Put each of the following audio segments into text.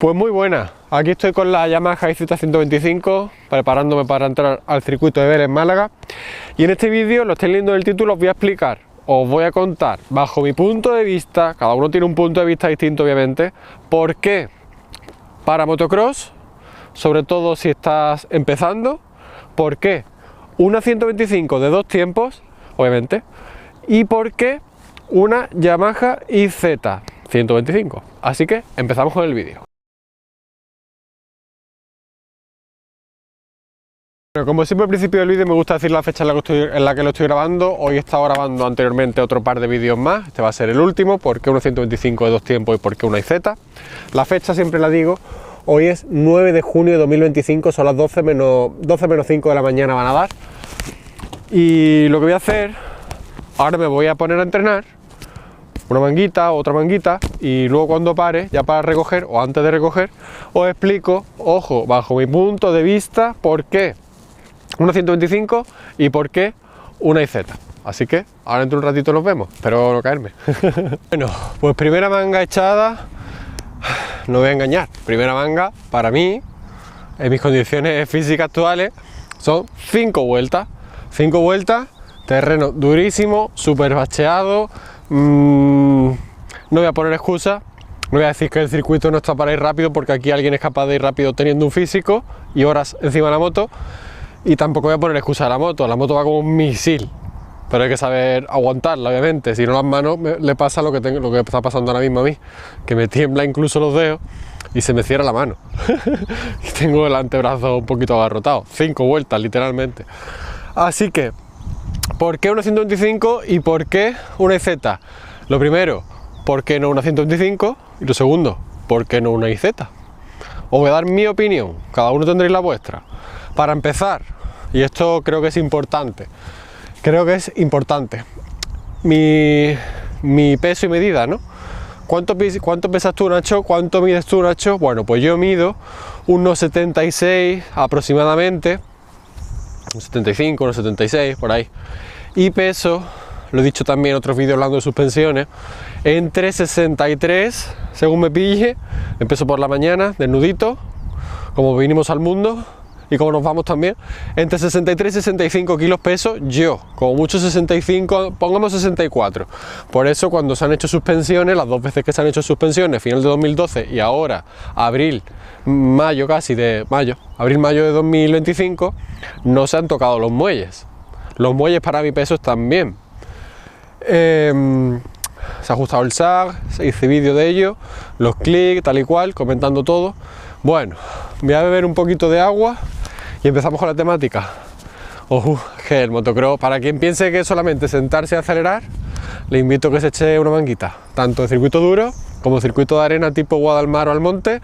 Pues muy buena, aquí estoy con la Yamaha IZ125 preparándome para entrar al circuito de Vélez Málaga, y en este vídeo, lo estáis leyendo en el título, os voy a explicar, os voy a contar bajo mi punto de vista, cada uno tiene un punto de vista distinto obviamente, por qué para motocross, sobre todo si estás empezando, por qué una 125 de 2 tiempos, obviamente, y por qué una Yamaha IZ125. Así que empezamos con el vídeo. Bueno, como siempre al principio del vídeo me gusta decir la fecha en la que lo estoy grabando. Hoy he estado grabando anteriormente otro par de vídeos más, este va a ser el último, porque una 125 de 2 tiempos y porque una IZ. La fecha siempre la digo, hoy es 9 de junio de 2025, son las 12 menos 5 de la mañana van a dar. Y lo que voy a hacer, ahora me voy a poner a entrenar, una manguita, otra manguita, y luego cuando pare, ya para recoger o antes de recoger, os explico, ojo, bajo mi punto de vista, por qué una 125 y por qué una IZ. Así que ahora dentro de un ratito nos vemos, espero no caerme. Bueno, pues primera manga echada, no voy a engañar, primera manga para mí, en mis condiciones físicas actuales, son 5 vueltas, terreno durísimo, súper bacheado. No voy a poner excusas, no voy a decir que el circuito no está para ir rápido, porque aquí alguien es capaz de ir rápido teniendo un físico y horas encima de la moto. Y tampoco voy a poner excusa a la moto va como un misil, pero hay que saber aguantarla, obviamente, si no las manos le pasa lo que está pasando ahora mismo a mí, que me tiembla incluso los dedos y se me cierra la mano y tengo el antebrazo un poquito agarrotado, 5 vueltas literalmente. Así que, ¿por qué una 125 y por qué una IZ? Lo primero, ¿por qué no una 125? Y lo segundo, ¿por qué no una IZ? Os voy a dar mi opinión, cada uno tendréis la vuestra. Para empezar, y esto creo que es importante, mi peso y medida, ¿no? ¿Cuánto pesas tú, Nacho? ¿Cuánto mides tú, Nacho? Bueno, pues yo mido unos 76 aproximadamente, unos 75, unos 76, por ahí, y peso, lo he dicho también en otros vídeos hablando de suspensiones, entre 63, según me pille, empiezo por la mañana, desnudito, como vinimos al mundo, y como nos vamos también, entre 63 y 65 kilos peso yo, como mucho 65, pongamos 64. Por eso cuando se han hecho suspensiones, las 2 veces que se han hecho suspensiones, final de 2012 y ahora abril-mayo de 2025, no se han tocado los muelles. Los muelles para mi peso están bien. Se ha ajustado el sag, se hice vídeo de ello, los clics, tal y cual, comentando todo. Bueno, voy a beber un poquito de agua y empezamos con la temática. Que el motocross, para quien piense que es solamente sentarse y acelerar, le invito a que se eche una manguita, tanto de circuito duro como circuito de arena tipo Guadalmar o Almonte,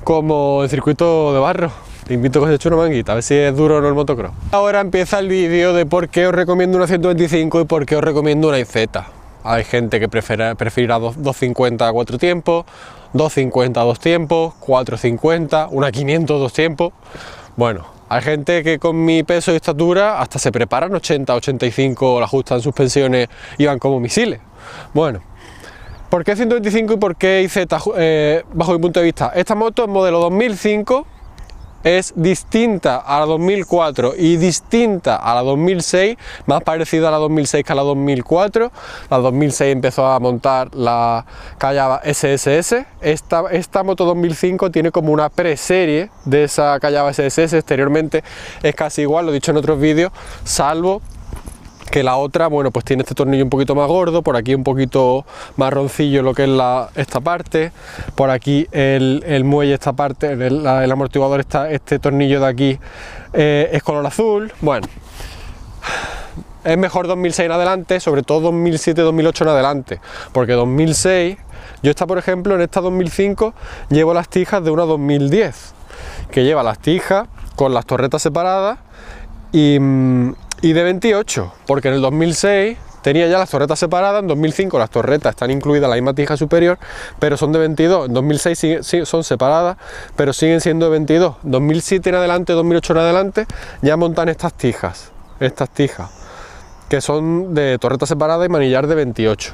como el circuito de barro. Te invito a que se eche una manguita, a ver si es duro o no el motocross. Ahora empieza el vídeo de por qué os recomiendo una 125 y por qué os recomiendo una IZ. Hay gente que prefiera 250 a 4 tiempos, 250 a 2 tiempos, 450, una 500 2 tiempos. Bueno, hay gente que con mi peso y estatura hasta se preparan 80, 85, la ajustan suspensiones y van como misiles. Bueno, ¿por qué 125 y por qué IZ? Bajo mi punto de vista, esta moto es modelo 2005, es distinta a la 2004 y distinta a la 2006, más parecida a la 2006 que a la 2004. La 2006 empezó a montar la Callaba SSS. Esta moto 2005 tiene como una preserie de esa Callaba SSS, exteriormente es casi igual, lo he dicho en otros vídeos, salvo que la otra, bueno, pues tiene este tornillo un poquito más gordo, por aquí un poquito marroncillo lo que es esta parte, por aquí el muelle, esta parte, el amortiguador, este tornillo de aquí es color azul. Bueno, es mejor 2006 en adelante, sobre todo 2007-2008 en adelante, porque 2006, yo por ejemplo en esta 2005 llevo las tijas de una 2010, que lleva las tijas con las torretas separadas y de 28, porque en el 2006 tenía ya las torretas separadas, en 2005 las torretas están incluidas en la misma tija superior, pero son de 22, en 2006 son separadas, pero siguen siendo de 22, 2007 en adelante, 2008 en adelante, ya montan estas tijas, que son de torreta separada y manillar de 28.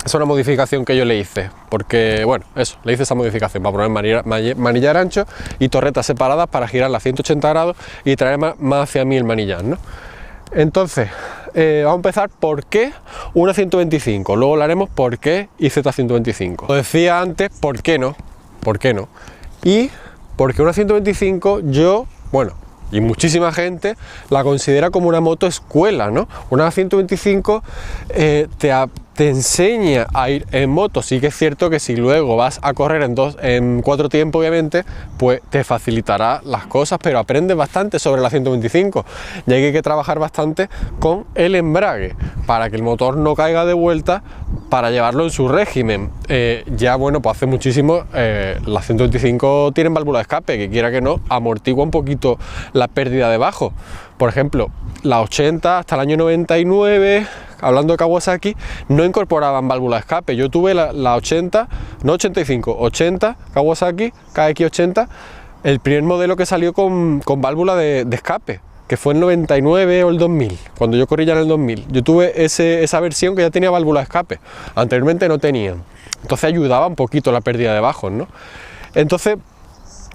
Es una modificación que yo le hice, porque, bueno, eso, le hice esa modificación para poner manillar ancho y torretas separadas para girarla a 180 grados y traer más hacia mí el manillar, ¿no? Entonces, vamos a empezar por qué una 125, luego hablaremos por qué IZ125. Lo decía antes, ¿por qué no? ¿Por qué no? Y porque una 125 yo, bueno, y muchísima gente la considera como una moto escuela, ¿no? Una 125 te enseña a ir en moto. Sí que es cierto que si luego vas a correr en 4 tiempos, obviamente, pues te facilitará las cosas, pero aprendes bastante sobre la 125, ya que hay que trabajar bastante con el embrague para que el motor no caiga de vuelta, para llevarlo en su régimen. Ya bueno, pues hace muchísimo las 125 tienen válvula de escape, que quiera que no, amortigua un poquito la pérdida de bajo. Por ejemplo, la 80 hasta el año 99, hablando de Kawasaki, no incorporaban válvula de escape. Yo tuve la 80, no 85, 80 Kawasaki KX80, el primer modelo que salió con válvula de escape, que fue en 99 o el 2000, cuando yo corrí ya en el 2000. Yo tuve esa versión que ya tenía válvula de escape, anteriormente no tenían. Entonces ayudaba un poquito la pérdida de bajos, ¿no? Entonces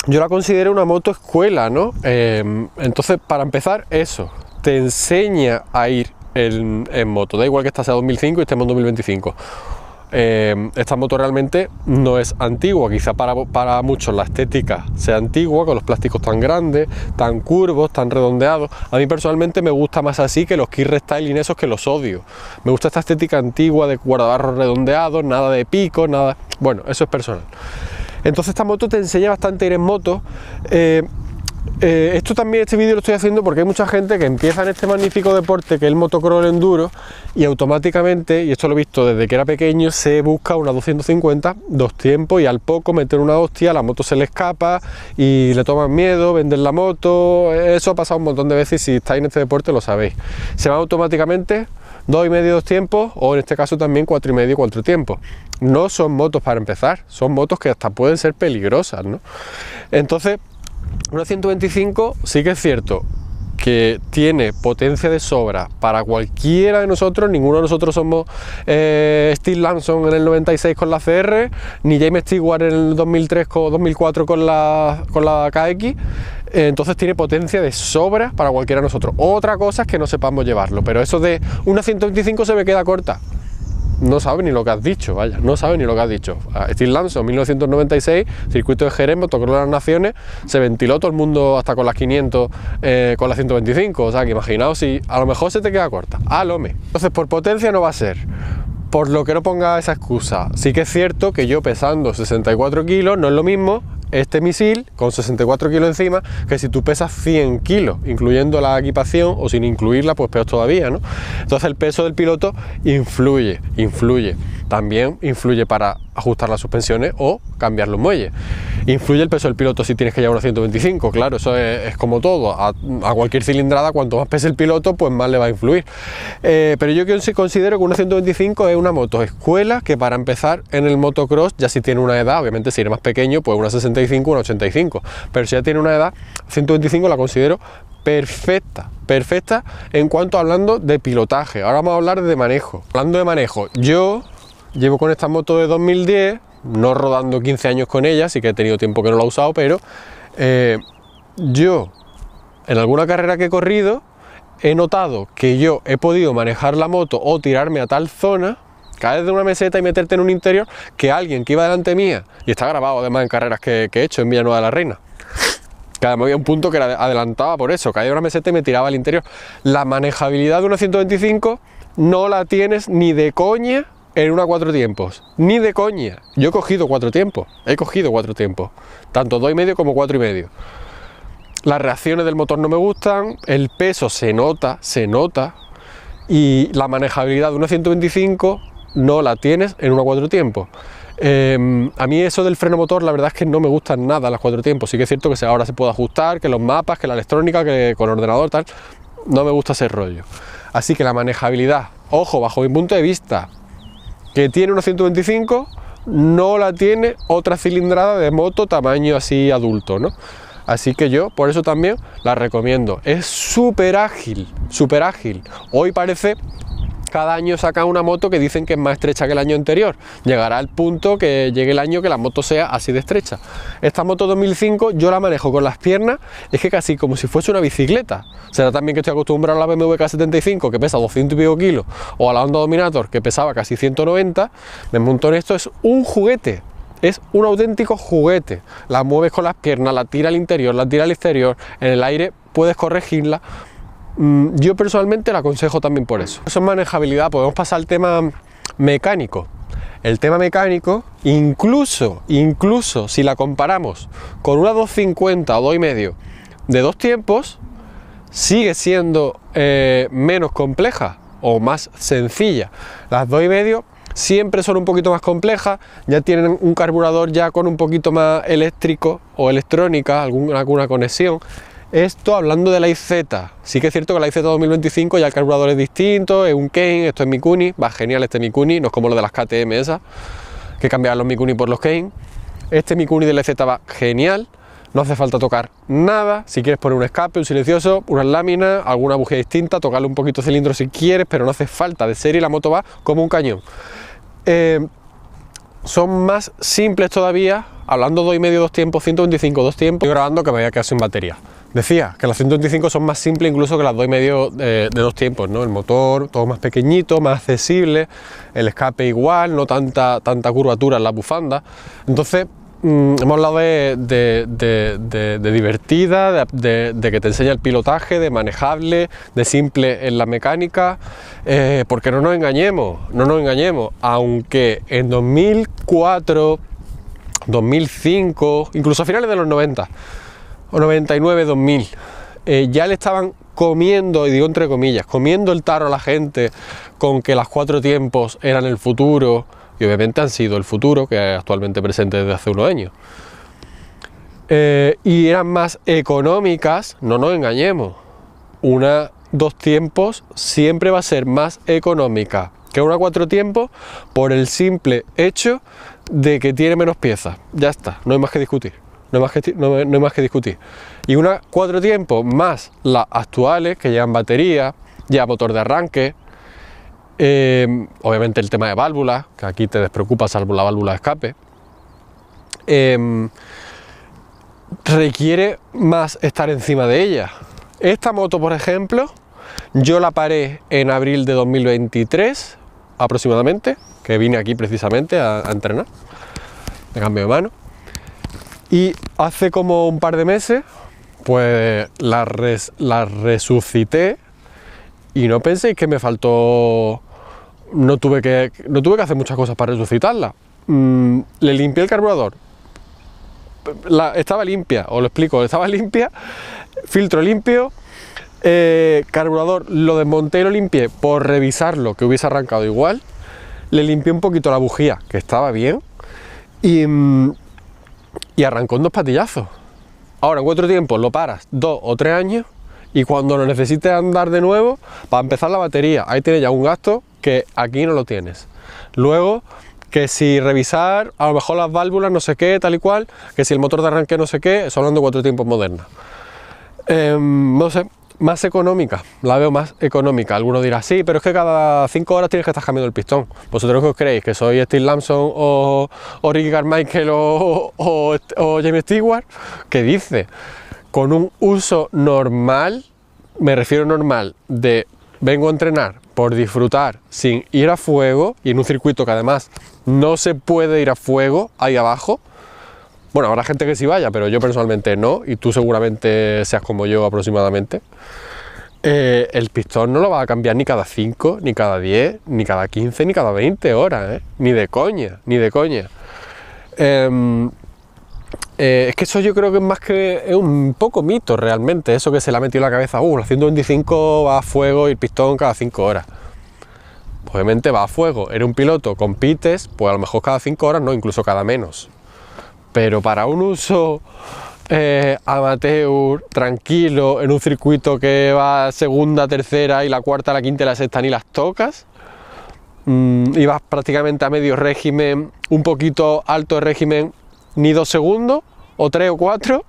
yo la considero una moto escuela, ¿no? Entonces, para empezar, eso, te enseña a ir en moto, da igual que esta sea 2005 y estemos en 2025. Esta moto realmente no es antigua, quizá para muchos la estética sea antigua, con los plásticos tan grandes, tan curvos, tan redondeados. A mí personalmente me gusta más así que los kit restyling esos, que los odio. Me gusta esta estética antigua de guardabarros redondeados, nada de pico, nada... Bueno, eso es personal. Entonces esta moto te enseña bastante a ir en moto. Esto también, este vídeo lo estoy haciendo porque hay mucha gente que empieza en este magnífico deporte que es el motocross, el enduro, y automáticamente, y esto lo he visto desde que era pequeño, se busca una 250, 2 tiempos, y al poco meter una hostia, la moto se le escapa y le toman miedo, venden la moto. Eso ha pasado un montón de veces y si estáis en este deporte lo sabéis. Se van automáticamente 2,5, 2 tiempos, o en este caso también 4,5, 4 tiempos. No son motos para empezar, son motos que hasta pueden ser peligrosas, ¿no? Entonces, una 125 sí que es cierto que tiene potencia de sobra para cualquiera de nosotros. Ninguno de nosotros somos Steve Lanson en el 96 con la CR, ni James Stewart en el 2003 o 2004 con la KX. Entonces tiene potencia de sobra para cualquiera de nosotros. Otra cosa es que no sepamos llevarlo, pero eso de una 125 se me queda corta. No sabe ni lo que has dicho, vaya, no sabe ni lo que has dicho. Steve Lanson, 1996, circuito de Jerez, motocross de las Naciones, se ventiló todo el mundo hasta con las 500, con las 125, o sea que imaginaos si a lo mejor se te queda corta, Entonces por potencia no va a ser, por lo que no ponga esa excusa. Sí que es cierto que yo pesando 64 kilos, no es lo mismo este misil con 64 kilos encima que si tú pesas 100 kilos, incluyendo la equipación, o sin incluirla, pues peor todavía, ¿no? Entonces el peso del piloto influye. También influye para ajustar las suspensiones o cambiar los muelles. Influye el peso del piloto si tienes que llevar una 125, claro, eso es como todo. A cualquier cilindrada, cuanto más pese el piloto, pues más le va a influir. Pero yo considero que una 125 es una moto escuela que para empezar en el motocross, ya si tiene una edad, obviamente si eres más pequeño, pues una 65, una 85. Pero si ya tiene una edad, 125 la considero perfecta en cuanto hablando de pilotaje. Ahora vamos a hablar de manejo. Hablando de manejo, yo llevo con esta moto de 2010, no rodando 15 años con ella, sí que he tenido tiempo que no la he usado, pero yo en alguna carrera que he corrido he notado que yo he podido manejar la moto o tirarme a tal zona, caer de una meseta y meterte en un interior, que alguien que iba delante mía, y está grabado además en carreras que he hecho en Villanueva de la Reina, que además había un punto que era adelantaba por eso, caía de una meseta y me tiraba al interior. La manejabilidad de una 125 no la tienes ni de coña en una 4 tiempos, ni de coña. Yo he cogido 4 tiempos, tanto 2,5 como 4,5. Las reacciones del motor no me gustan, el peso se nota, y la manejabilidad de una 125 no la tienes en una 4 tiempos. A mí eso del freno motor, la verdad es que no me gustan nada las 4 tiempos. Sí que es cierto que ahora se puede ajustar, que los mapas, que la electrónica, que con ordenador, tal. No me gusta ese rollo. Así que la manejabilidad, ojo, bajo mi punto de vista, que tiene una 125, no la tiene otra cilindrada de moto tamaño así adulto, ¿no? Así que yo por eso también la recomiendo. Es súper ágil. Hoy parece cada año sacan una moto que dicen que es más estrecha que el año anterior. Llegará el punto que llegue el año que la moto sea así de estrecha. Esta moto 2005 yo la manejo con las piernas, es que casi como si fuese una bicicleta. Será también que estoy acostumbrado a la BMW K75 que pesa 200 y pico kilos, o a la Honda Dominator que pesaba casi 190, me monto en esto, es un juguete. Es un auténtico juguete. La mueves con las piernas, la tira al interior, la tira al exterior, en el aire puedes corregirla. Yo personalmente la aconsejo también por eso. Eso es manejabilidad. Podemos pasar al tema mecánico. El tema mecánico, incluso si la comparamos con una 250 o 2,5 de 2 tiempos, sigue siendo menos compleja o más sencilla. Las 2,5 siempre son un poquito más complejas, ya tienen un carburador ya con un poquito más eléctrico o electrónica, alguna conexión. Esto hablando de la IZ, sí que es cierto que la IZ 2025 ya el carburador es distinto, es un Kane, esto es Mikuni, va genial este Mikuni, no es como lo de las KTM esas, que cambiaban los Mikuni por los Kane. Este Mikuni de la IZ va genial, no hace falta tocar nada, si quieres poner un escape, un silencioso, unas láminas, alguna bujía distinta, tocarle un poquito de cilindro si quieres, pero no hace falta, de serie la moto va como un cañón. Son más simples todavía, hablando 2,5 2 tiempos, 125 2 tiempos, estoy grabando que me voy a quedar sin batería. Decía que las 125 son más simples incluso que las 2,5 de 2 tiempos, ¿no? El motor todo más pequeñito, más accesible, el escape igual, no tanta curvatura en la bufanda. Entonces hemos hablado de divertida, de que te enseña el pilotaje, de manejable, de simple en la mecánica, porque no nos engañemos, aunque en 2004, 2005, incluso a finales de los 90, o 99, 2000, ya le estaban comiendo, y digo entre comillas, comiendo el tarro a la gente con que las 4 tiempos eran el futuro, y obviamente han sido el futuro, que es actualmente presente desde hace unos años. Y eran más económicas, no nos engañemos, una 2 tiempos siempre va a ser más económica que una 4 tiempos por el simple hecho de que tiene menos piezas. Ya está, no hay más que discutir. No hay más que discutir. Y una 4 tiempos más las actuales que llevan batería, ya motor de arranque, obviamente el tema de válvulas, que aquí te despreocupa salvo la válvula de escape, requiere más estar encima de ella. Esta moto, por ejemplo, yo la paré en abril de 2023 aproximadamente, que vine aquí precisamente a entrenar de cambio de mano. Y hace como un par de meses, pues la resucité y no penséis que me faltó, no tuve que hacer muchas cosas para resucitarla. Le limpié el carburador, estaba limpia, os lo explico, estaba limpia, filtro limpio, carburador lo desmonté y lo limpié por revisarlo, que hubiese arrancado igual, le limpié un poquito la bujía, que estaba bien, y arrancó en 2 patillazos. Ahora en 4 tiempos lo paras 2 o 3 años y cuando lo necesites andar de nuevo, para empezar la batería, ahí tienes ya un gasto que aquí no lo tienes. Luego, que si revisar, a lo mejor las válvulas, no sé qué, tal y cual, que si el motor de arranque no sé qué, son hablando de 4 tiempos modernas. No sé, más económica, la veo más económica. Alguno dirá, sí, pero es que cada 5 horas tienes que estar cambiando el pistón. ¿Vosotros qué os creéis? ¿Que soy Steve Lamson o Ricky Carmichael o James Stewart? ¿Qué dice? Con un uso normal, me refiero normal, de vengo a entrenar por disfrutar sin ir a fuego y en un circuito que además no se puede ir a fuego ahí abajo. Bueno, habrá gente que sí vaya, pero yo personalmente no, y tú seguramente seas como yo aproximadamente. El pistón no lo va a cambiar ni cada 5, ni cada 10, ni cada 15, ni cada 20 horas, ni de coña, ni de coña. Es que eso yo creo que es más que es un poco mito realmente, eso que se le ha metido en la cabeza, la 125 va a fuego y el pistón cada 5 horas. Obviamente va a fuego, eres un piloto, compites, pues a lo mejor cada 5 horas, no, incluso cada menos. Pero para un uso amateur, tranquilo, en un circuito que va segunda, tercera y la cuarta, la quinta y la sexta ni las tocas, y vas prácticamente a medio régimen, un poquito alto de régimen, ni 2 segundos, o 3 o 4,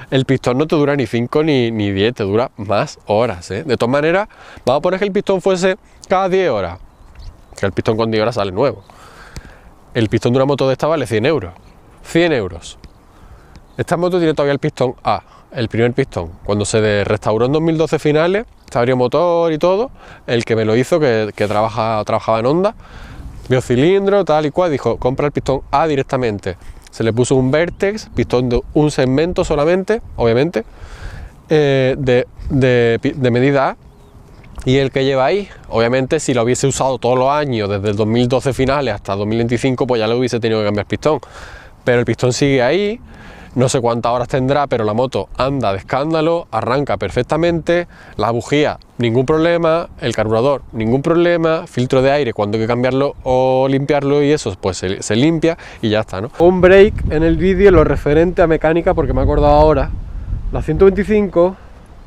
el pistón no te dura ni 5 ni 10, te dura más horas, ¿eh? De todas maneras, vamos a poner que el pistón fuese cada 10 horas, que el pistón con ahora sale nuevo. El pistón de una moto de esta vale 100 euros. 100 euros. Esta moto tiene todavía el pistón A, el primer pistón. Cuando se restauró en 2012 finales, se abrió motor y todo, el que me lo hizo, que trabajaba en Honda, vio cilindro, tal y cual, dijo, compra el pistón A directamente. Se le puso un Vertex, pistón de un segmento solamente, obviamente, de medida A, y el que lleva ahí, obviamente, si lo hubiese usado todos los años, desde el 2012 finales hasta 2025, pues ya le hubiese tenido que cambiar pistón. Pero el pistón sigue ahí, no sé cuántas horas tendrá, pero la moto anda de escándalo, arranca perfectamente, la bujía, ningún problema, el carburador, ningún problema, filtro de aire, cuando hay que cambiarlo o limpiarlo y eso, pues se limpia y ya está, ¿no? Un break en el vídeo, lo referente a mecánica, porque me he acordado ahora, la 125,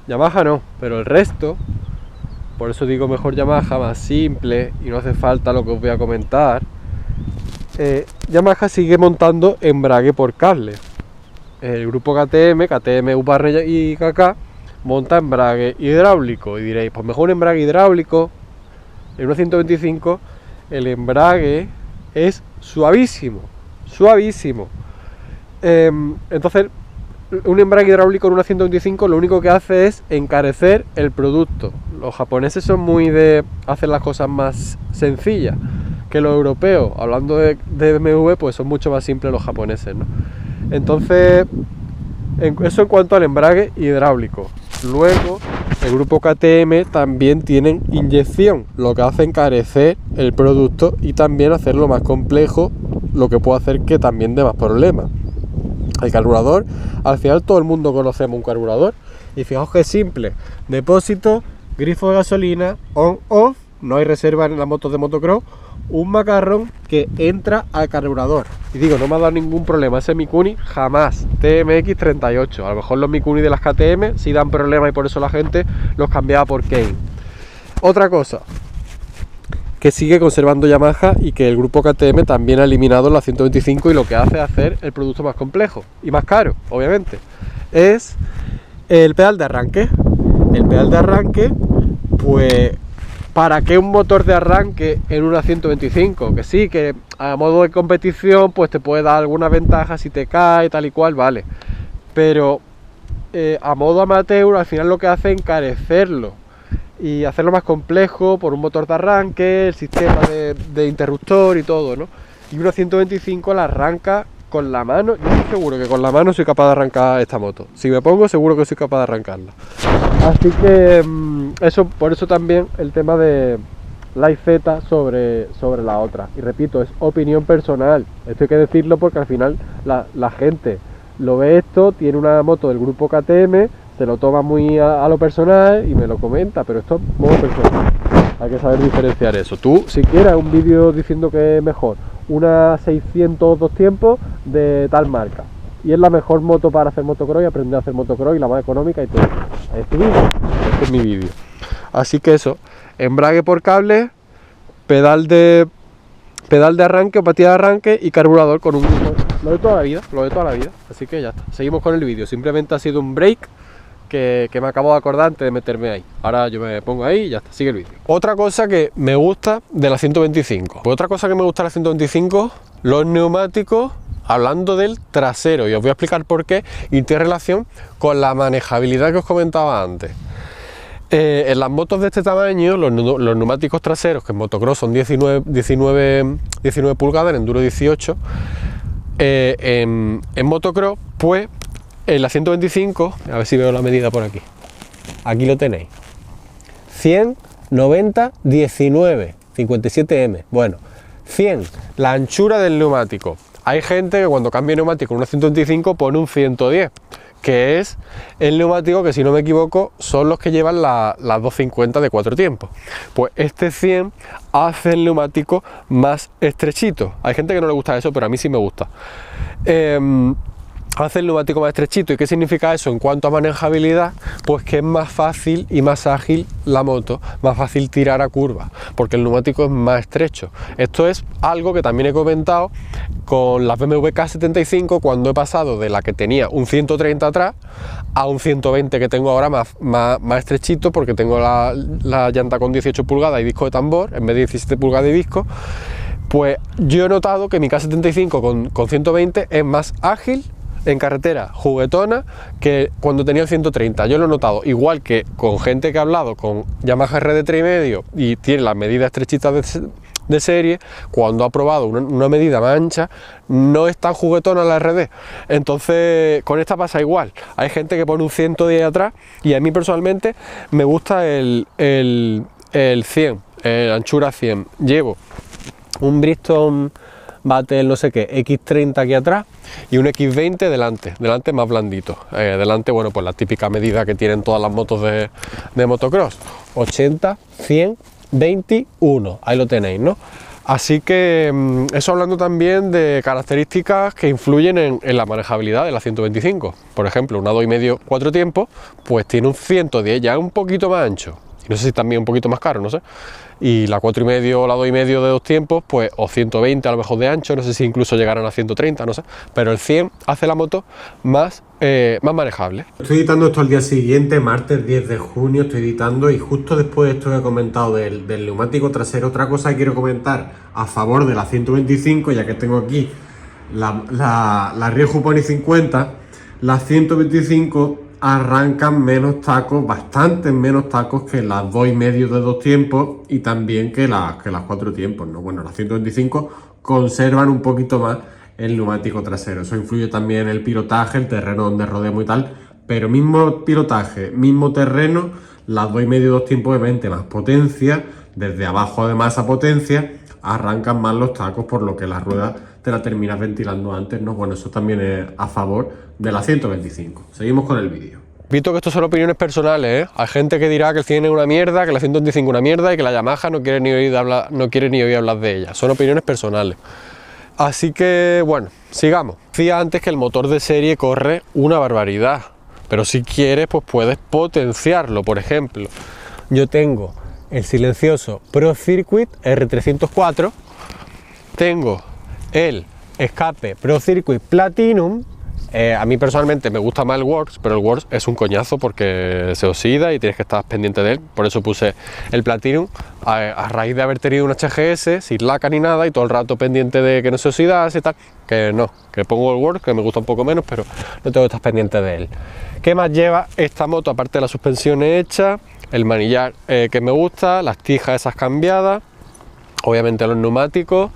Yamaha no, pero el resto, por eso digo mejor Yamaha, más simple y no hace falta lo que os voy a comentar. Yamaha sigue montando embrague por cable. El grupo KTM, U-Barre y KK monta embrague hidráulico y diréis, pues mejor un embrague hidráulico. En una 125 el embrague es suavísimo, suavísimo. Entonces un embrague hidráulico en una 125 lo único que hace es encarecer el producto. Los japoneses son muy de hacer las cosas más sencillas que los europeos. Hablando de BMW, pues son mucho más simples los japoneses, ¿no? Entonces, eso en cuanto al embrague hidráulico. Luego, el grupo KTM también tienen inyección, lo que hace encarecer el producto y también hacerlo más complejo, lo que puede hacer que también dé más problemas. El carburador, al final todo el mundo conocemos un carburador y fijaos que es simple: depósito, grifo de gasolina, on-off, no hay reserva en las motos de motocross, un macarrón que entra al carburador. Y digo, no me ha dado ningún problema ese Mikuni, jamás. TMX38, a lo mejor los Mikuni de las KTM sí dan problemas y por eso la gente los cambiaba por Kane. Otra cosa que sigue conservando Yamaha y que el grupo KTM también ha eliminado la 125 y lo que hace es hacer el producto más complejo y más caro, obviamente, es el pedal de arranque. El pedal de arranque, pues, ¿para qué un motor de arranque en una 125? Que sí, que a modo de competición pues te puede dar alguna ventaja si te cae, tal y cual, vale. Pero a modo amateur al final lo que hace es encarecerlo y hacerlo más complejo por un motor de arranque, el sistema de interruptor y todo, ¿no? Y una 125 la arranca con la mano. Yo estoy seguro que con la mano soy capaz de arrancar esta moto. Si me pongo, seguro que soy capaz de arrancarla. Así que eso, por eso también el tema de la IZ sobre la otra. Y repito, es opinión personal. Esto hay que decirlo porque al final la gente lo ve esto, tiene una moto del grupo KTM, se lo toma muy a lo personal y me lo comenta, pero esto es modo personal. Hay que saber diferenciar eso. Tú, si quieres un vídeo diciendo que es mejor una 600 2 tiempos de tal marca y es la mejor moto para hacer motocross y aprender a hacer motocross y la más económica y todo. Este vídeo, este es mi vídeo. Así que eso, embrague por cable, pedal de arranque o patilla de arranque y carburador con un grupo. Lo de toda la vida, así que ya está. Seguimos con el vídeo, simplemente ha sido un break que me acabo de acordar antes de meterme ahí. Ahora yo me pongo ahí y ya está, sigue el vídeo. Otra cosa que me gusta de la 125. Pues otra cosa que me gusta de la 125, los neumáticos, hablando del trasero, y os voy a explicar por qué, y tiene relación con la manejabilidad que os comentaba antes. En las motos de este tamaño, los neumáticos traseros, que en motocross son 19 pulgadas, en enduro 18, en motocross, pues en la 125, a ver si veo la medida por aquí, lo tenéis, 100, 90, 19, 57M, bueno, 100, la anchura del neumático. Hay gente que cuando cambia neumático en una 125 pone un 110, que es el neumático que, si no me equivoco, son los que llevan las 250 de 4 tiempos. Pues este 100 hace el neumático más estrechito. Hay gente que no le gusta eso, pero a mí sí me gusta. hace el neumático más estrechito. ¿Y qué significa eso en cuanto a manejabilidad? Pues que es más fácil y más ágil la moto, más fácil tirar a curva, porque el neumático es más estrecho. Esto es algo que también he comentado con las BMW K75 cuando he pasado de la que tenía un 130 atrás a un 120 que tengo ahora más estrechito, porque tengo la llanta con 18 pulgadas y disco de tambor en vez de 17 pulgadas de disco. Pues yo he notado que mi K75 con 120 es más ágil en carretera, juguetona, que cuando tenía el 130. Yo lo he notado, igual que con gente que ha hablado con Yamaha RD 3,5 y tiene las medidas estrechitas de serie, cuando ha probado una medida más ancha, no es tan juguetona la RD. Entonces con esta pasa igual, hay gente que pone un 110 atrás y a mí personalmente me gusta el 100, el anchura 100. Llevo un Bristol Battle no sé qué X30 aquí atrás y un X20 delante más blandito, delante, bueno, pues la típica medida que tienen todas las motos de motocross, 80, 100, 21, ahí lo tenéis, ¿no? Así que eso hablando también de características que influyen en la manejabilidad de la 125. Por ejemplo, una 2,5 4 tiempos, pues tiene un 110, ya un poquito más ancho, no sé si también un poquito más caro, no sé. Y la 4,5 o la 2,5 de 2 tiempos, pues o 120 a lo mejor de ancho, no sé si incluso llegarán a 130, no sé, pero el 100 hace la moto más manejable. Estoy editando esto al día siguiente, martes 10 de junio, estoy editando y justo después de esto que he comentado del neumático trasero, otra cosa que quiero comentar a favor de la 125, ya que tengo aquí la Ryoju Pony 50, la 125 arrancan menos tacos, bastantes menos tacos que las 2,5 de 2 tiempos y también que las 4 tiempos, ¿no? Bueno, las 125 conservan un poquito más el neumático trasero. Eso influye también en el pilotaje, el terreno donde rodemos y tal, pero mismo pilotaje, mismo terreno, las 2,5 de 2 tiempos obviamente más potencia, desde abajo además a potencia, arrancan más los tacos, por lo que la rueda te la terminas ventilando antes, ¿no? Bueno, eso también es a favor de la 125. Seguimos con el vídeo. Visto que esto son opiniones personales, ¿eh? Hay gente que dirá que el 100 es una mierda, que la 125 es una mierda y que la Yamaha no quiere ni oír hablar de ella. Son opiniones personales. Así que, bueno, sigamos. Decía antes que el motor de serie corre una barbaridad, pero si quieres, pues puedes potenciarlo. Por ejemplo, yo tengo el silencioso Pro Circuit R304, tengo el escape Pro Circuit Platinum. A mí personalmente me gusta más el Works, pero el Works es un coñazo porque se oxida y tienes que estar pendiente de él. Por eso puse el Platinum a raíz de haber tenido un HGS sin laca ni nada y todo el rato pendiente de que no se oxidase y tal. Que no, que pongo el Works, que me gusta un poco menos, pero no tengo que estar pendiente de él. ¿Qué más lleva esta moto? Aparte de las suspensiones hechas, el manillar que me gusta, las tijas esas cambiadas, obviamente los neumáticos,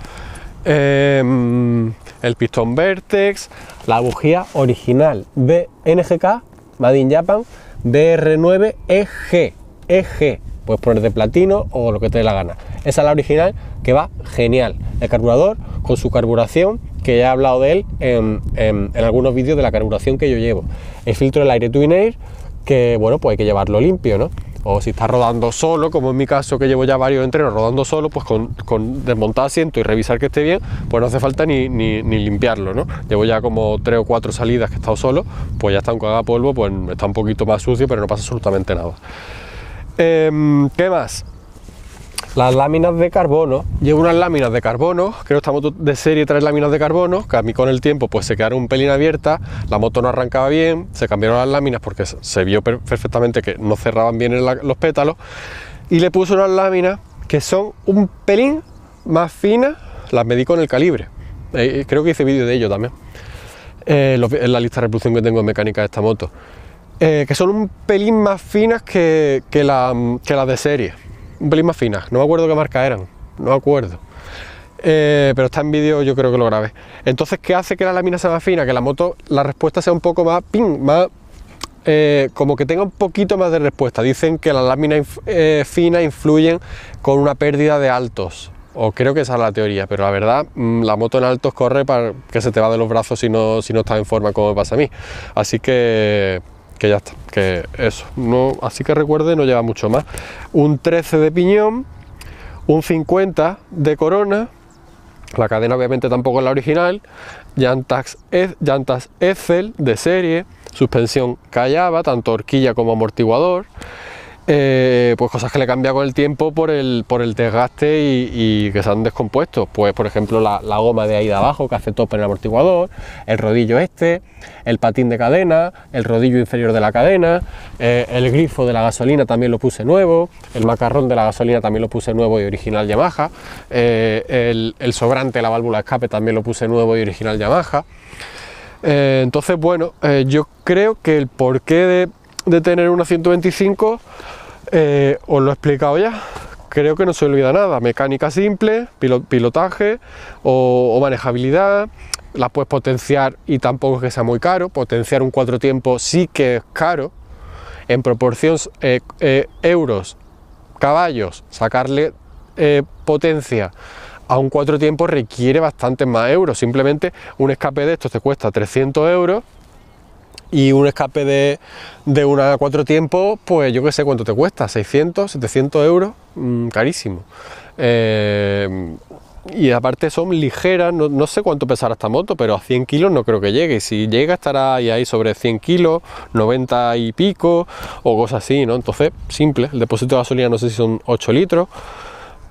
el pistón Vertex, la bujía original de NGK, Made in Japan, BR9 EG, puedes poner de platino o lo que te dé la gana. Esa es la original, que va genial. El carburador con su carburación, que ya he hablado de él en algunos vídeos de la carburación que yo llevo. El filtro del aire Twin Air, que bueno, pues hay que llevarlo limpio, ¿no? O si estás rodando solo, como en mi caso que llevo ya varios entrenos rodando solo, pues con desmontar asiento y revisar que esté bien, pues no hace falta ni limpiarlo, ¿no? Llevo ya como 3 o 4 salidas que he estado solo, pues ya está aunque haga polvo, pues está un poquito más sucio, pero no pasa absolutamente nada. ¿Qué más? Las láminas de carbono. Llevo unas láminas de carbono, creo que esta moto de serie trae láminas de carbono, que a mí con el tiempo pues se quedaron un pelín abiertas, la moto no arrancaba bien, se cambiaron las láminas porque se vio perfectamente que no cerraban bien los pétalos, y le puse unas láminas que son un pelín más finas, las medí con el calibre, creo que hice vídeo de ello también, en la lista de reproducción que tengo en mecánica de esta moto, que son un pelín más finas que las de serie. Un pelín más finas, no me acuerdo qué marca eran, no me acuerdo, pero está en vídeo, yo creo que lo grabé. Entonces, ¿qué hace que la lámina sea más fina? Que la moto, la respuesta sea un poco más más, como que tenga un poquito más de respuesta. Dicen que las láminas finas influyen con una pérdida de altos, o creo que esa es la teoría, pero la verdad, la moto en altos corre para que se te va de los brazos si no estás en forma, como me pasa a mí. Así que ya está, que eso, no, así que recuerde, no lleva mucho más. Un 13 de piñón, un 50 de corona, La cadena obviamente tampoco es la original, llantas Eiffel de serie, suspensión Callaba, tanto horquilla como amortiguador. Pues cosas que le cambia con el tiempo por el desgaste y que se han descompuesto. Pues por ejemplo la goma de ahí de abajo que hace tope en el amortiguador, el rodillo el patín de cadena, el rodillo inferior de la cadena, el grifo de la gasolina también lo puse nuevo, el macarrón de la gasolina también lo puse nuevo y original Yamaha, el sobrante de la válvula de escape también lo puse nuevo y original Yamaha. Entonces bueno, yo creo que el porqué de tener una 125 os lo he explicado ya. Creo que no se olvida nada: mecánica simple, pilotaje o manejabilidad. La puedes potenciar y tampoco es que sea muy caro. Potenciar un 4 tiempos sí que es caro en proporción euros, caballos. Sacarle potencia a un 4 tiempos requiere bastantes más euros. Simplemente un escape de estos te cuesta 300 euros y un escape de una 4 tiempos, pues yo que sé cuánto te cuesta, 600, 700 euros, carísimo. Y aparte son ligeras, no sé cuánto pesará esta moto, pero a 100 kilos no creo que llegue. Y si llega estará ahí sobre 100 kilos, 90 y pico o cosas así, ¿no? Entonces, simple, el depósito de gasolina no sé si son 8 litros,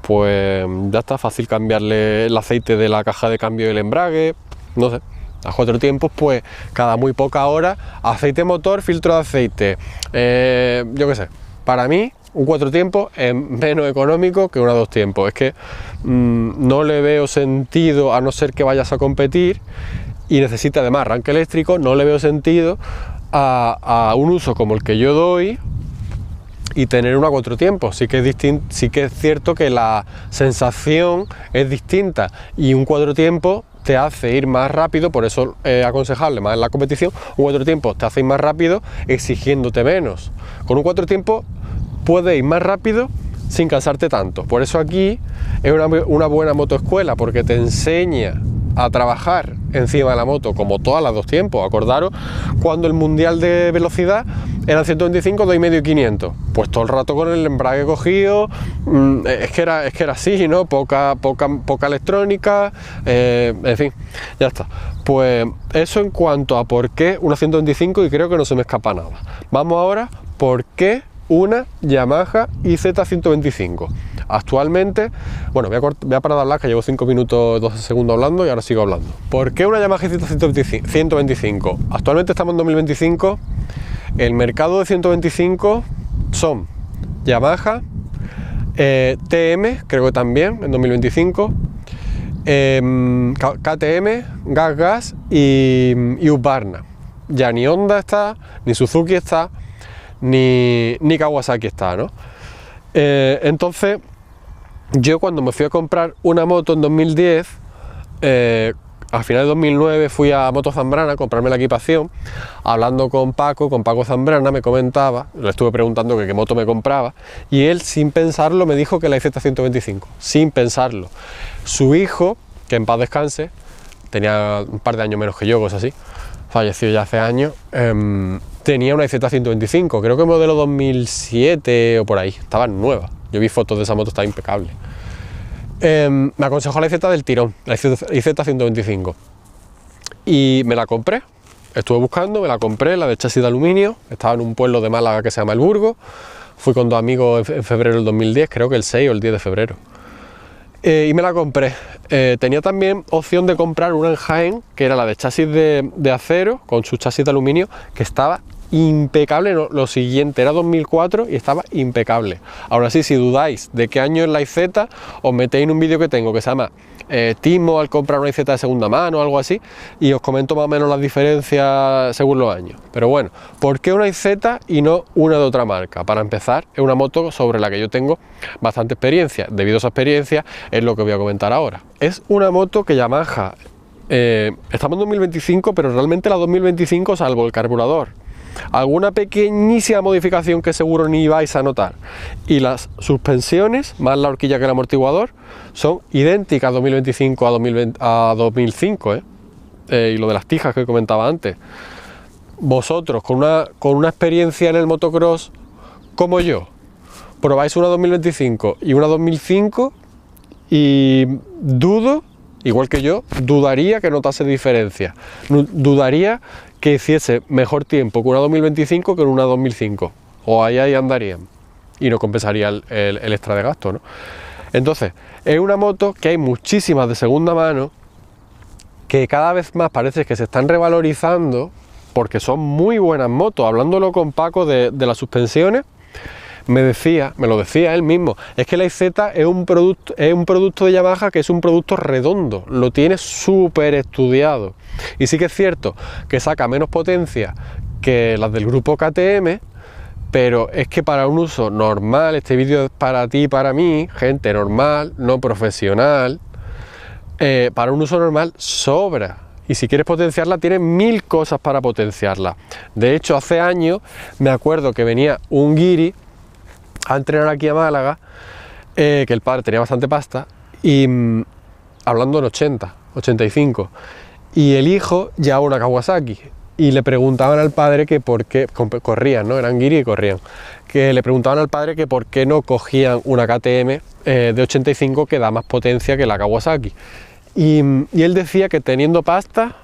pues ya está fácil cambiarle el aceite de la caja de cambio y el embrague, no sé. A 4 tiempos, pues cada muy poca hora, aceite motor, filtro de aceite, yo qué sé, para mí un 4 tiempos es menos económico que una 2 tiempos. Es que no le veo sentido, a no ser que vayas a competir y necesite además arranque eléctrico, no le veo sentido a un uso como el que yo doy y tener una 4 tiempos. Sí que es cierto que la sensación es distinta y un 4 tiempos te hace ir más rápido, por eso es aconsejable más en la competición. Un 4 tiempos te hace ir más rápido exigiéndote menos. Con un 4 tiempos puedes ir más rápido sin cansarte tanto. Por eso aquí es una buena motoescuela, porque te enseña a trabajar encima de la moto como todas las 2 tiempos. Acordaros cuando el mundial de velocidad eran 125, 2,5 y 500, pues todo el rato con el embrague cogido. Es que era así, ¿no? Poca electrónica, en fin, ya está. Pues eso en cuanto a por qué una 125, y creo que no se me escapa nada. Vamos ahora, ¿por qué una Yamaha IZ125? Actualmente, bueno, voy a parar de hablar, que llevo 5 minutos 12 segundos hablando y ahora sigo hablando. ¿Por qué una Yamaha IZ125? Actualmente estamos en 2025. El mercado de 125 son Yamaha, TM, creo que también en 2025, KTM, GasGas y Husqvarna. Ya ni Honda está, ni Suzuki está, ni Kawasaki está, ¿no? Entonces, yo cuando me fui a comprar una moto en 2010, a final de 2009 fui a Moto Zambrana a comprarme la equipación. Hablando con Paco Zambrana, me comentaba, le estuve preguntando que qué moto me compraba, y él sin pensarlo me dijo que la IZ125, sin pensarlo. Su hijo, que en paz descanse, tenía un par de años menos que yo, cosas así, falleció ya hace años, tenía una IZ125, creo que modelo 2007 o por ahí, estaba nueva. Yo vi fotos de esa moto, estaba impecable. Me aconsejó la IZ del tirón, la IZ125, y me la compré. Estuve buscando, me la compré, la de chasis de aluminio. Estaba en un pueblo de Málaga que se llama El Burgo. Fui con 2 amigos en febrero del 2010, creo que el 6 o el 10 de febrero. Y me la compré. Tenía también opción de comprar una en Jaén, que era la de chasis de acero, con su chasis de aluminio, que estaba impecable. Lo siguiente era 2004 y estaba impecable. Ahora sí, si dudáis de qué año es la IZ, os metéis en un vídeo que tengo que se llama Timo al comprar una IZ de segunda mano o algo así, y os comento más o menos las diferencias según los años. Pero bueno, ¿por qué una IZ y no una de otra marca? Para empezar, es una moto sobre la que yo tengo bastante experiencia. Debido a esa experiencia es lo que voy a comentar ahora. Es una moto que Yamaha, estamos en 2025, pero realmente la 2025, salvo el carburador, alguna pequeñísima modificación que seguro ni vais a notar, y las suspensiones, más la horquilla que el amortiguador, son idénticas 2025 a 2005, y lo de las tijas que comentaba antes. Vosotros con una experiencia en el motocross como yo, probáis una 2025 y una 2005 y dudo igual que yo, dudaría que notase diferencia. Dudaría que hiciese mejor tiempo con una 2025 que en una 2005. O ahí andarían. Y no compensaría el extra de gasto, ¿no? Entonces, es una moto que hay muchísimas de segunda mano que cada vez más parece que se están revalorizando porque son muy buenas motos. Hablándolo con Paco de las suspensiones, me lo decía él mismo, es que la IZ es un producto de Yamaha que es un producto redondo, lo tiene súper estudiado. Y sí que es cierto que saca menos potencia que las del grupo KTM, pero es que para un uso normal, este vídeo es para ti y para mí, gente normal, no profesional, para un uso normal sobra. Y si quieres potenciarla, tienes 1000 cosas para potenciarla. De hecho, hace años me acuerdo que venía un guiri a entrenar aquí a Málaga, que el padre tenía bastante pasta, y hablando en 80, 85, y el hijo llevaba una Kawasaki. Y le preguntaban al padre que por qué, corrían, ¿no? Eran guiri y corrían. Que le preguntaban al padre que por qué no cogían una KTM de 85 que da más potencia que la Kawasaki. Y él decía que teniendo pasta,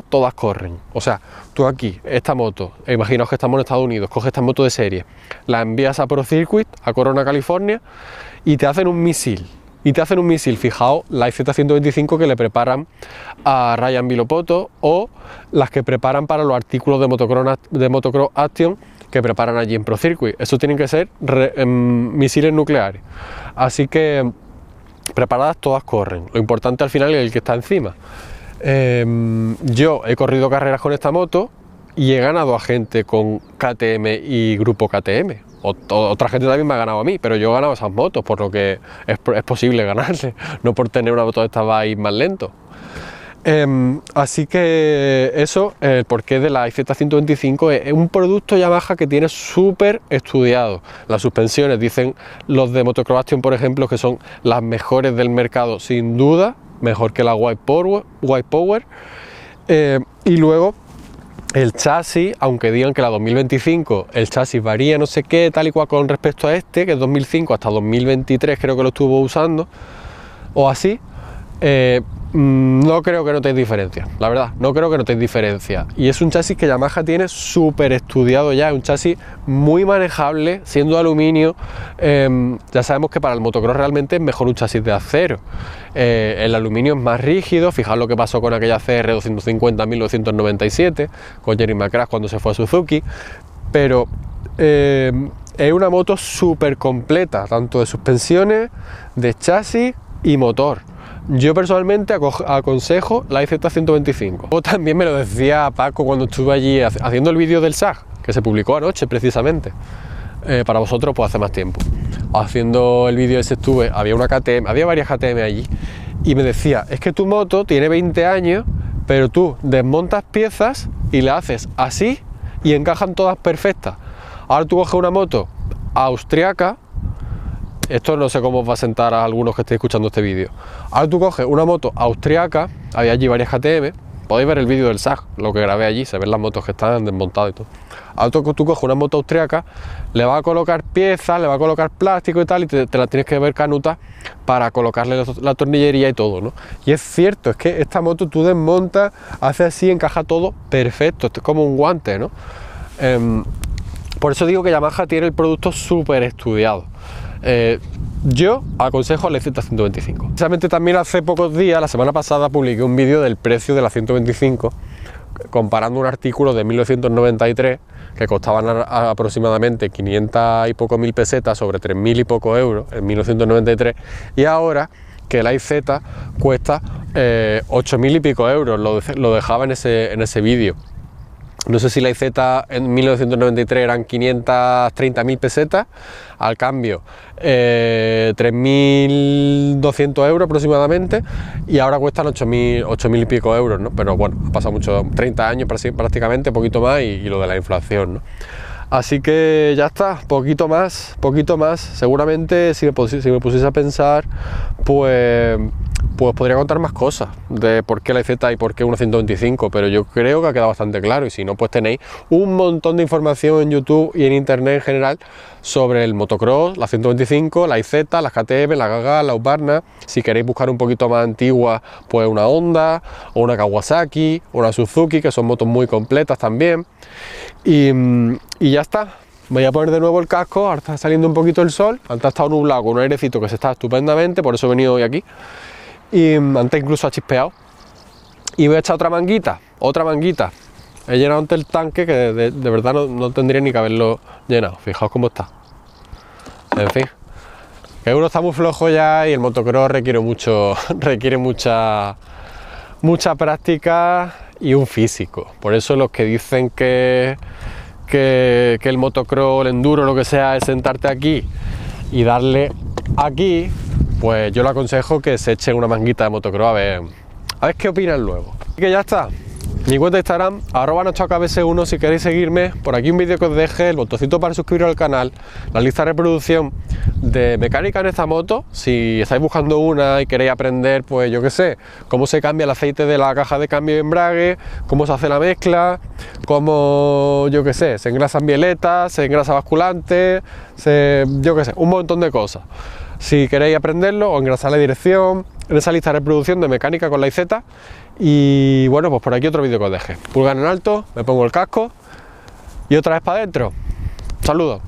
todas corren. O sea, tú aquí, esta moto, imaginaos que estamos en Estados Unidos, coges esta moto de serie, la envías a Pro Circuit, a Corona, California, y te hacen un misil. Fijaos, la IZ125 que le preparan a Ryan Villopoto o las que preparan para los artículos de Motocross Action que preparan allí en Pro Circuit. Eso tienen que ser misiles nucleares. Así que preparadas todas corren. Lo importante al final es el que está encima. Yo he corrido carreras con esta moto y he ganado a gente con KTM y grupo KTM. Otra gente también me ha ganado a mí, pero yo he ganado esas motos, por lo que es posible ganarle, no por tener una moto de estas va a ir más lento. Así que eso, el porqué de la IZ125 es un producto Yamaha que tiene súper estudiado. Las suspensiones, dicen los de Motocross Action, por ejemplo, que son las mejores del mercado, sin duda, mejor que la White Power. Y luego el chasis, aunque digan que la 2025 el chasis varía no sé qué, tal y cual con respecto a este, que es 2005 hasta 2023 creo que lo estuvo usando, o así, no creo que notéis diferencia, la verdad, no creo que notéis diferencia. Y es un chasis que Yamaha tiene súper estudiado ya, es un chasis muy manejable, siendo aluminio. Ya sabemos que para el motocross realmente es mejor un chasis de acero. El aluminio es más rígido, fijaos lo que pasó con aquella CR 250 1997, con Jerry McCrath cuando se fue a Suzuki, pero es una moto súper completa, tanto de suspensiones, de chasis y motor. Yo personalmente aconsejo la IZ125. O también me lo decía Paco cuando estuve allí haciendo el vídeo del SAG, que se publicó anoche precisamente. Para vosotros pues hace más tiempo. Haciendo el vídeo ese estuve, había una KTM, había varias KTM allí, y me decía, es que tu moto tiene 20 años, pero tú desmontas piezas y la haces así y encajan todas perfectas. Ahora tú coges una moto austriaca. Esto no sé cómo os va a sentar a algunos que estéis escuchando este vídeo. Ahora tú coges una moto austriaca, había allí varias KTM, podéis ver el vídeo del SAG, lo que grabé allí, se ven las motos que están desmontadas y todo. Ahora tú coges una moto austriaca, le vas a colocar piezas, le vas a colocar plástico y tal, y te la tienes que ver canuta para colocarle la tornillería y todo, ¿no? Y es cierto, es que esta moto tú desmontas, haces así, encaja todo perfecto, esto es como un guante, ¿no? Por eso digo que Yamaha tiene el producto súper estudiado. Yo aconsejo la IZ125. Precisamente también hace pocos días, la semana pasada, publiqué un vídeo del precio de la 125, comparando un artículo de 1993 que costaban aproximadamente 500 y poco mil pesetas sobre 3.000 y poco euros en 1993, y ahora que la IZ cuesta 8.000 y pico euros, lo dejaba en ese vídeo. No sé si la IZ en 1993 eran 530.000 pesetas, al cambio 3.200 euros aproximadamente, y ahora cuestan 8.000 y pico euros, ¿no? Pero bueno, ha pasado mucho, 30 años prácticamente, poquito más, y lo de la inflación, ¿no? Así que ya está, poquito más. Seguramente si me pusiese a pensar, pues pues podría contar más cosas de por qué la IZ y por qué una 125, pero yo creo que ha quedado bastante claro, y si no, pues tenéis un montón de información en YouTube y en internet en general sobre el motocross, la 125, la IZ, las KTM, la Gaga, la Husqvarna. Si queréis buscar un poquito más antigua, pues una Honda o una Kawasaki o una Suzuki, que son motos muy completas también. Y ya está. Voy a poner de nuevo el casco. Ahora está saliendo un poquito el sol, antes ha estado nublado con un airecito que se está estupendamente, por eso he venido hoy aquí, y antes incluso ha chispeado. Y voy a echar otra manguita. He llenado antes el tanque, que de verdad no tendría ni que haberlo llenado. Fijaos cómo está. En fin, que uno está muy flojo ya y el motocross requiere mucha práctica y un físico. Por eso los que dicen que el motocross, el enduro, lo que sea, es sentarte aquí y darle aquí, pues yo le aconsejo que se echen una manguita de motocross a ver qué opinan luego. Y que ya está. Mi cuenta de Instagram, @nachokbs1, si queréis seguirme. Por aquí un vídeo que os deje, el botoncito para suscribiros al canal, la lista de reproducción de mecánica en esta moto. Si estáis buscando una y queréis aprender, pues yo qué sé, cómo se cambia el aceite de la caja de cambio y embrague, cómo se hace la mezcla, cómo, yo qué sé, se engrasan violetas, se engrasa basculante, yo qué sé, un montón de cosas. Si queréis aprenderlo o engrasar la dirección, en esa lista de reproducción de mecánica con la IZ. Y bueno, pues por aquí otro vídeo que os deje. Pulgar en alto, me pongo el casco y otra vez para adentro. Saludos.